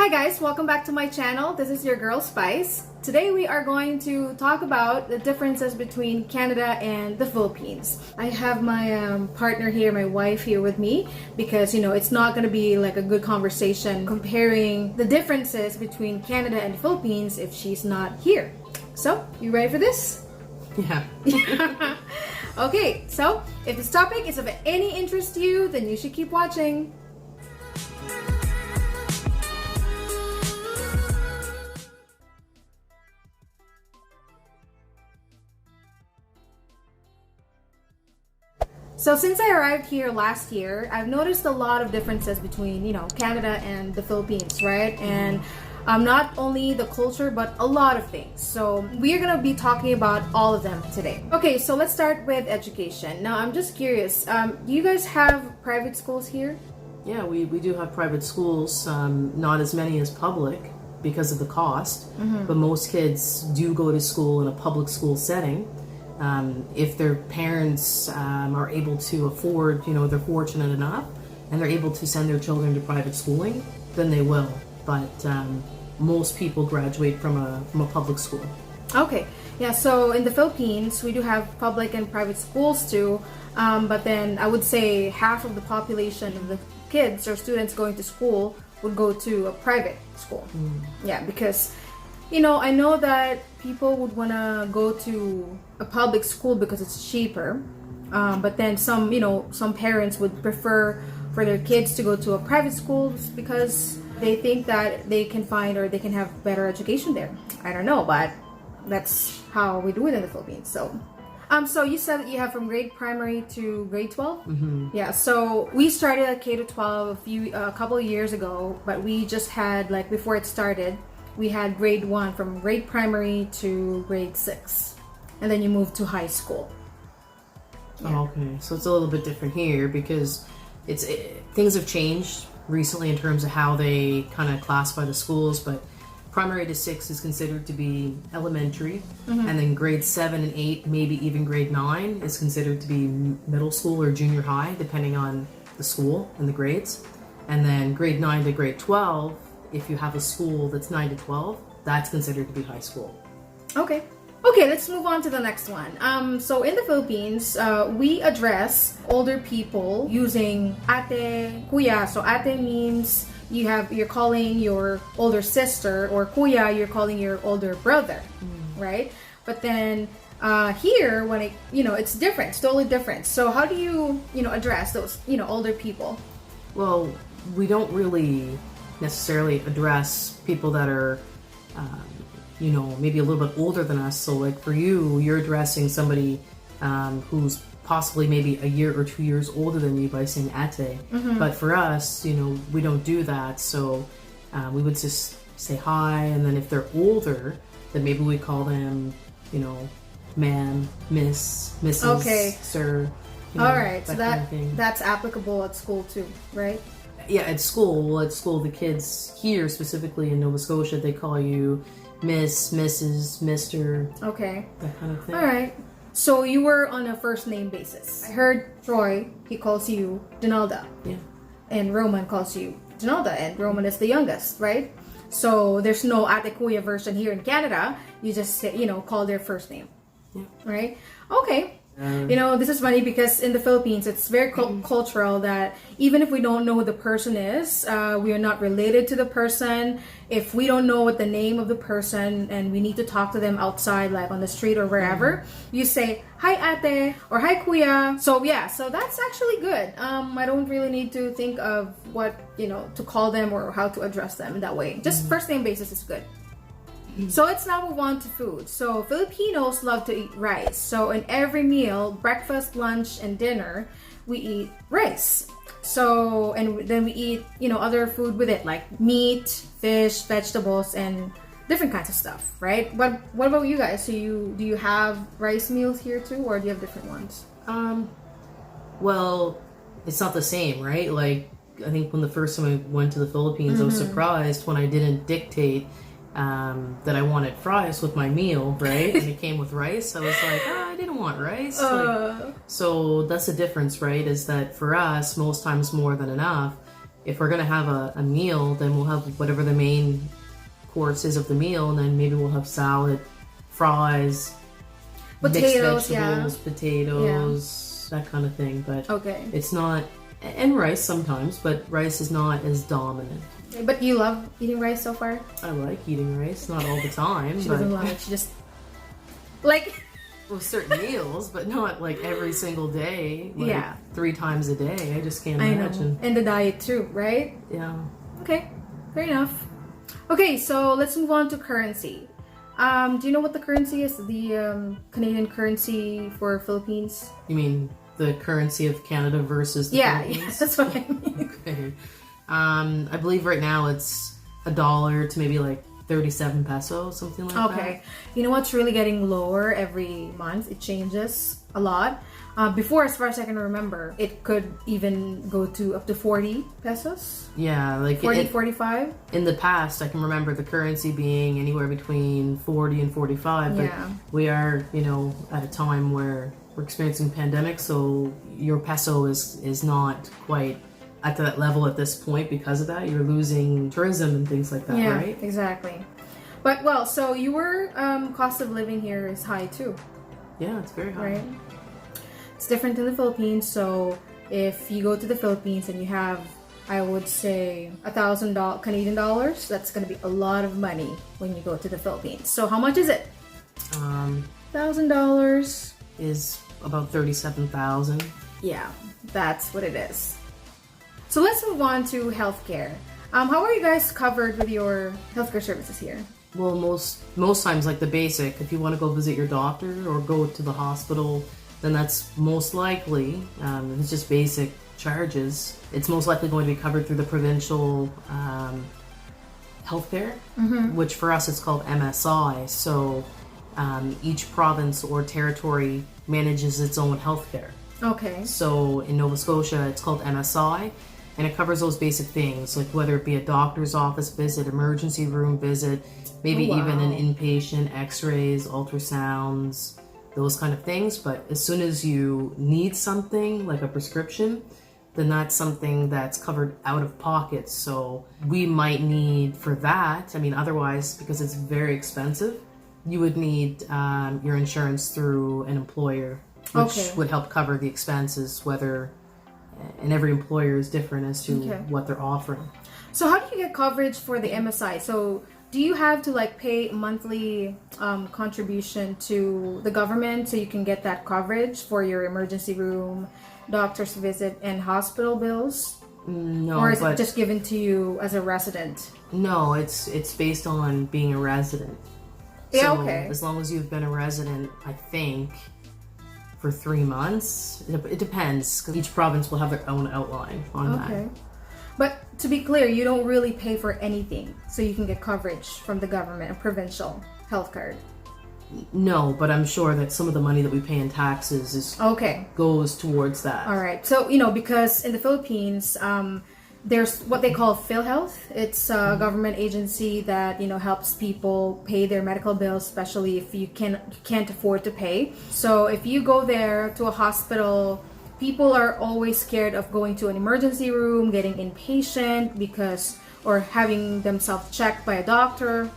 Hi guys, welcome back to my channel. This is your girl Spice. Today we are going to talk about the differences between Canada and the Philippines. I have my partner here, my wife here with me because it's not going to be like a good conversation comparing the differences between Canada and the Philippines if she's not here. So, you ready for this? Yeah. Okay, so if this topic is of any interest to you, then you should keep watching. So since I arrived here last year, I've noticed a lot of differences between, Canada and the Philippines, right? And not only the culture, but a lot of things. So we're gonna be talking about all of them today. Okay, so let's start with education. Now, I'm just curious, do you guys have private schools here? Yeah, we do have private schools, not as many as public because of the cost, but most kids do go to school in a public school setting. If their parents are able to afford, they're fortunate enough and they're able to send their children to private schooling, then they will. But most people graduate from a public school. Okay, yeah, so in the Philippines, we do have public and private schools too, but then I would say half of the population of the kids or students going to school would go to a private school. Yeah, because I know that people would want to go to a public school because it's cheaper, but then some parents would prefer for their kids to go to a private school because they think that they can find or they can have better education there. I don't know, but that's how we do it in the Philippines. So you said that you have from grade primary to grade 12? Yeah, so we started at K to 12 a couple of years ago, but we just had, like, before it started, we had grade 1 from grade primary to grade 6. And then you move to high school. Yeah. Oh, okay, so it's a little bit different here because things have changed recently in terms of how they kind of classify the schools, but primary to 6 is considered to be elementary, and then grade 7 and 8, maybe even grade 9 is considered to be middle school or junior high, depending on the school and the grades. And then grade 9 to grade 12, if you have a school that's 9 to 12, that's considered to be high school. Okay, let's move on to the next one. So in the Philippines, we address older people using ate, kuya. So ate means you're calling your older sister, or kuya, you're calling your older brother, right? But then here, when it's different, it's totally different. So how do you address those older people? Well, we don't really necessarily address people that are maybe a little bit older than us. So like for you're addressing somebody who's possibly maybe a year or 2 years older than you by saying ate. But for us, we don't do that. So we would just say hi, and then if they're older, then maybe we call them, ma'am, miss, Mrs., okay, sir. All right, so that's applicable at school too, right? Yeah, at school, the kids here, specifically in Nova Scotia, they call you Miss, Mrs., Mr. Okay. That kind of thing. All right. So you were on a first name basis. I heard Troy, he calls you Donalda. Yeah. And Roman calls you Donalda, and Roman is the youngest, right? So there's no ate kuya version here in Canada. You just say, call their first name. Yeah. Right? Okay. This is funny because in the Philippines, it's very cultural that even if we don't know who the person is, we are not related to the person. If we don't know what the name of the person and we need to talk to them outside, like on the street or wherever, you say, hi ate, or hi kuya. So yeah, so that's actually good. I don't really need to think of what, to call them or how to address them in that way. Just first name basis is good. So let's now move on to food. So Filipinos love to eat rice. So in every meal, breakfast, lunch, and dinner, we eat rice. So, and then we eat, other food with it, like meat, fish, vegetables, and different kinds of stuff, right? But what about you guys? Do you have rice meals here too, or do you have different ones? Well, it's not the same, right? Like, I think when the first time I went to the Philippines, I was surprised when I didn't dictate that I wanted fries with my meal, right? And it came with rice. I was like, I didn't want rice. So that's the difference, right? Is that for us, most times more than enough if we're gonna have a meal, then we'll have whatever the main course is of the meal, and then maybe we'll have salad, fries, Potatoes, mixed vegetables, potatoes, that kind of thing. But Okay. it's not, and rice sometimes, but rice is not as dominant. But you love eating rice so far? I like eating rice, not all the time. She but doesn't love it. She just like with certain meals, but not like every single day. Like Yeah. 3 times a day. I just can't I know. imagine. And the diet too, right? Yeah. Okay, fair enough. Okay, so let's move on to currency. Do you know what the currency is? The Canadian currency for Philippines? You mean the currency of Canada versus the Yeah, Philippines? that's what I mean. Okay. I believe right now it's $1 to maybe like 37 pesos, something like that. Okay. You know what's really getting lower every month? It changes a lot. Before, as far as I can remember, it could even go to up to 40 pesos. Yeah, like 40, 45. in the past, I can remember the currency being anywhere between 40 and 45. But Yeah. we are, at a time where we're experiencing pandemic, so your peso is not quite at that level at this point because of that. You're losing tourism and things like that, Yeah, right? exactly. But well, so your cost of living here is high too, Yeah, it's very high. right? It's different in the Philippines. So if you go to the Philippines and you have, I would say, $1,000 Canadian dollars, that's going to be a lot of money when you go to the Philippines. So how much is it? $1,000. Is about 37,000. Yeah, that's what it is. So let's move on to healthcare. How are you guys covered with your healthcare services here? Well, most times, like the basic, if you want to go visit your doctor or go to the hospital, then that's most likely, if it's just basic charges, it's most likely going to be covered through the provincial healthcare, which for us it's called MSI. So each province or territory manages its own healthcare. Okay. So in Nova Scotia, it's called MSI, and it covers those basic things, like whether it be a doctor's office visit, emergency room visit, maybe even an inpatient, x-rays, ultrasounds, those kind of things. But as soon as you need something like a prescription, then that's something that's covered out of pocket. So we might need for that, otherwise, because it's very expensive, you would need your insurance through an employer, which would help cover the expenses, and every employer is different as to what they're offering. So how do you get coverage for the MSI? So do you have to pay monthly contribution to the government so you can get that coverage for your emergency room, doctor's visit, and hospital bills? No, or is it just given to you as a resident? No, it's based on being a resident. Yeah, so okay. As long as you've been a resident, I think, for 3 months. It depends, because each province will have their own outline on that. But to be clear, you don't really pay for anything, so you can get coverage from the government, a provincial health card. No, but I'm sure that some of the money that we pay in taxes goes towards that. All right. So, because in the Philippines, there's what they call PhilHealth. It's a government agency that, helps people pay their medical bills, especially if you can't afford to pay. So if you go there to a hospital, people are always scared of going to an emergency room, getting inpatient or having themselves checked by a doctor,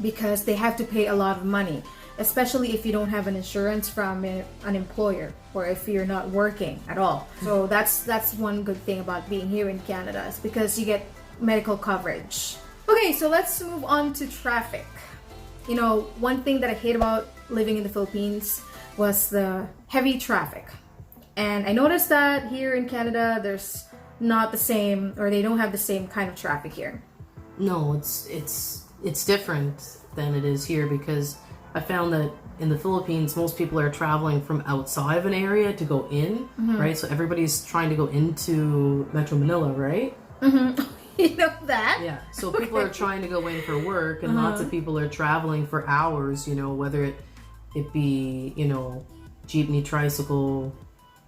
because they have to pay a lot of money, especially if you don't have an insurance from an employer or if you're not working at all. So that's one good thing about being here in Canada, is because you get medical coverage. Okay, so let's move on to traffic. One thing that I hate about living in the Philippines was the heavy traffic. And I noticed that here in Canada, there's not the same, or they don't have the same kind of traffic here. No, it's different than it is here, because I found that in the Philippines, most people are traveling from outside of an area to go in, right? So everybody's trying to go into Metro Manila, right? You know that? Yeah. So people are trying to go in for work, and lots of people are traveling for hours, whether it be, jeepney, tricycle,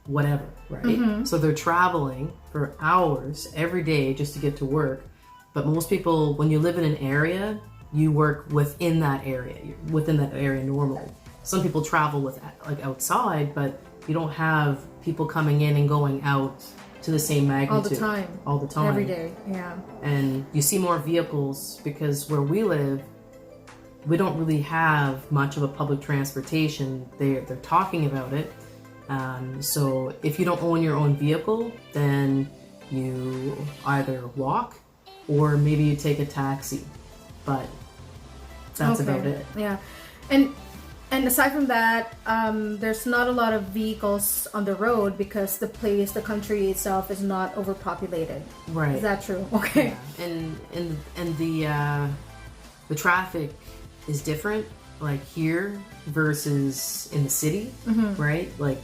whatever, right? So they're traveling for hours every day just to get to work. But most people, when you live in an area, you work within that area. You're within that area normally. Some people travel outside, but you don't have people coming in and going out to the same magnitude. All the time. Every day, yeah. And you see more vehicles because where we live, we don't really have much of a public transportation. They're talking about it. So if you don't own your own vehicle, then you either walk or maybe you take a taxi. But that's about it. Yeah. And aside from that, there's not a lot of vehicles on the road because the country itself is not overpopulated. Right. Is that true? Okay. Yeah. And the traffic is different, like here versus in the city, right? Like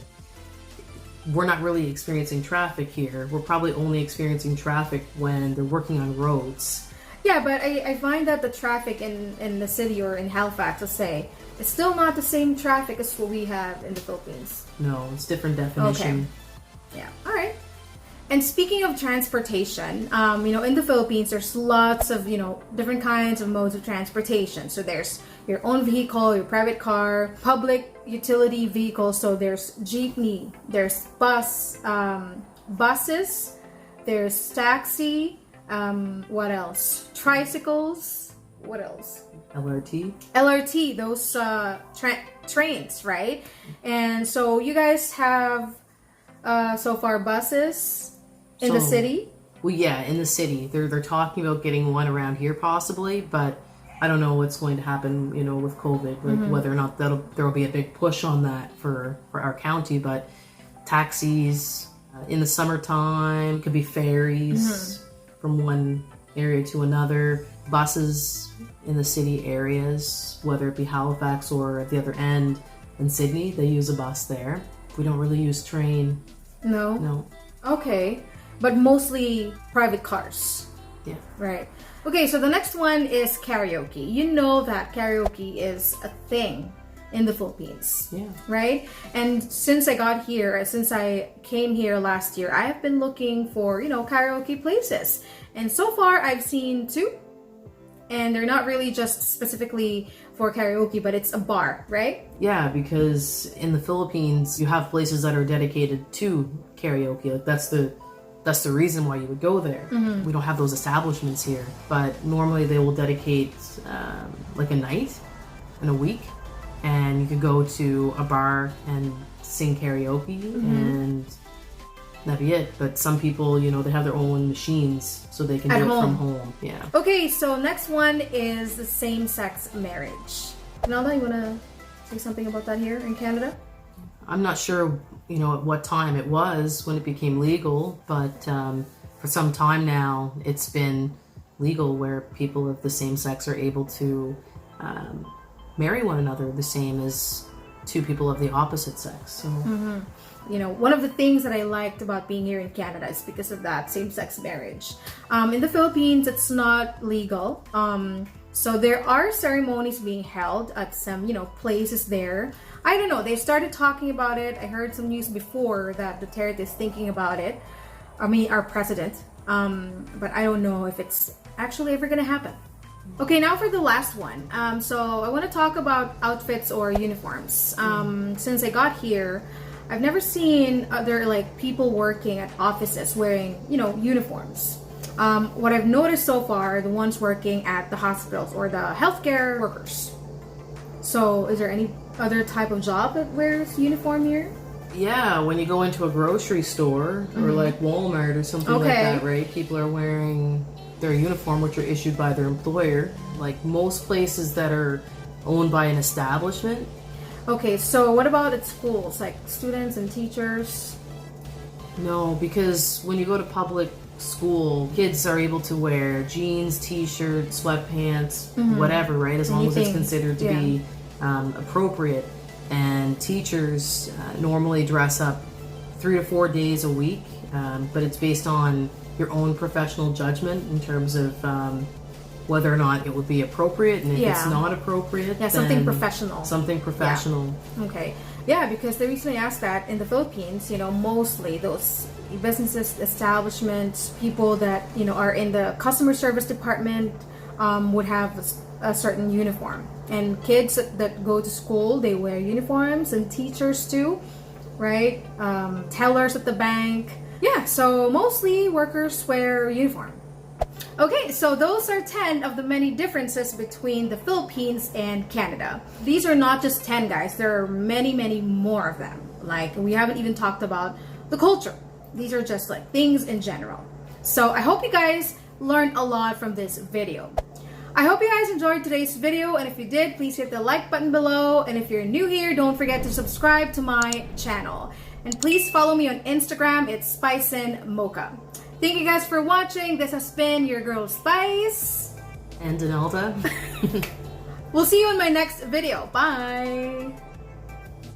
we're not really experiencing traffic here. We're probably only experiencing traffic when they're working on roads. Yeah, but I find that the traffic in the city or in Halifax, let's say, it's still not the same traffic as what we have in the Philippines. No, it's different definition. Okay. Yeah. All right. And speaking of transportation, in the Philippines, there's lots of, different kinds of modes of transportation. So there's your own vehicle, your private car, public utility vehicles. So there's jeepney, there's buses, there's taxi, what else? Tricycles. What else? LRT, those trains, right? And so you guys have so far buses in the city? Well, yeah, in the city. They're talking about getting one around here possibly, but I don't know what's going to happen, with COVID, like whether or not there will be a big push on that for our county. But taxis in the summertime, could be ferries from one area to another, buses in the city areas, whether it be Halifax or at the other end in Sydney, they use a bus there. We don't really use train. No. Okay, but mostly private cars. Yeah. Right. Okay, so the next one is karaoke. You know that karaoke is a thing in the Philippines. Yeah. Right? And since I came here last year, I have been looking for, karaoke places. And so far I've seen 2. And they're not really just specifically for karaoke, but it's a bar, right? Yeah, because in the Philippines, you have places that are dedicated to karaoke. Like that's the reason why you would go there. We don't have those establishments here, but normally they will dedicate like a night in a week, and you could go to a bar and sing karaoke and that'd be it. But some people, they have their own machines so they can do it from home. Yeah. Okay, so next one is the same-sex marriage. Nalda, you want to say something about that here in Canada? I'm not sure, at what time it was when it became legal, but for some time now, it's been legal where people of the same sex are able to marry one another the same as 2 people of the opposite sex. So. One of the things that I liked about being here in Canada is because of that same-sex marriage. In the Philippines, it's not legal. So there are ceremonies being held at some, places there. I don't know. They started talking about it. I heard some news before that Duterte is thinking about it. Our president. But I don't know if it's actually ever going to happen. Okay, now for the last one. So I want to talk about outfits or uniforms. Since I got here, I've never seen other people working at offices wearing, uniforms. What I've noticed so far are the ones working at the hospitals or the healthcare workers. So is there any other type of job that wears uniform here? Yeah, when you go into a grocery store or like Walmart or something like that, right? People are wearing their uniform, which are issued by their employer. Like most places that are owned by an establishment. Okay, so what about at schools, like students and teachers? No, because when you go to public school, kids are able to wear jeans, t-shirts, sweatpants, whatever, right? As long as it's considered to be appropriate. And teachers normally dress up 3 to 4 days a week, but it's based on your own professional judgment in terms of whether or not it would be appropriate, and if it's not appropriate, something professional. Something professional. Yeah. Okay. Yeah, because the reason I asked that, in the Philippines, mostly those businesses, establishments, people that, are in the customer service department would have a certain uniform. And kids that go to school, they wear uniforms, and teachers too, right? Tellers at the bank. Yeah, so mostly workers wear uniform. Okay, so those are 10 of the many differences between the Philippines and Canada. These are not just 10, guys. There are many, many more of them. Like, we haven't even talked about the culture. These are just like things in general. So I hope you guys learned a lot from this video. I hope you guys enjoyed today's video, and if you did, please hit the like button below, and if you're new here, don't forget to subscribe to my channel. And please follow me on Instagram, it's SpiceandMocha. Thank you guys for watching. This has been your girl Spice. And Donalda. We'll see you in my next video. Bye!